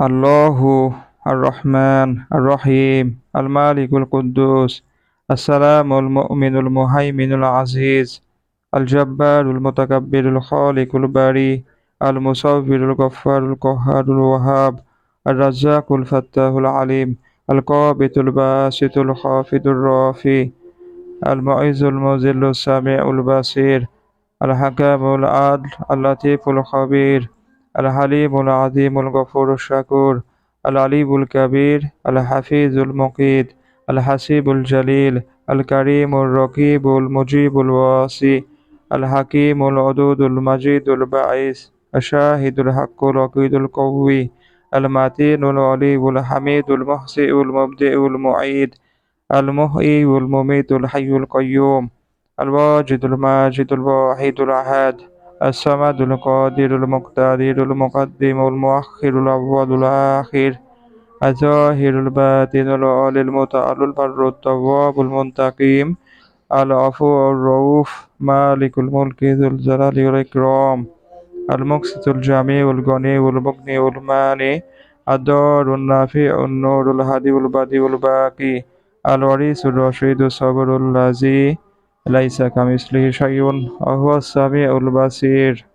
الله الرحمن الرحيم المالك القدوس السلام المؤمن المهيمن العزيز الجبار المتكبر الخالق الباري المصور الغفار القهار الوهاب الرزاق الفتاح العليم القابض الباسط الخافض الرافع المعز المذل السميع البصير الحكام العدل اللطيف الخبير الحليم العظيم الغفور الشكور العلي الكبير الحفيظ المقيت الحسيب الجليل الكريم الرقيب المجيب الواسي الحكيم العدود المجيد البعيث الشاهد الحق الوكيد القوي المتين العلي الحميد المحسئ المبدئ المعيد المحيي والمميت الحي القيوم الواجد الماجد الواحد الأحد الصمد القادر المقتدر المقدم المؤخر الأول الآخر الظاهر الباطن العالي المتعال البر التواب المنتقم العفو الرؤوف مالك الملك ذو الجلال والإكرام المقسط الجميع الغني والمغني والمانع الدار النافع النور الهادي البديع الباقي الوريث الرشيد الصبر الذي ليس كمثله شيء وهو السميع البصير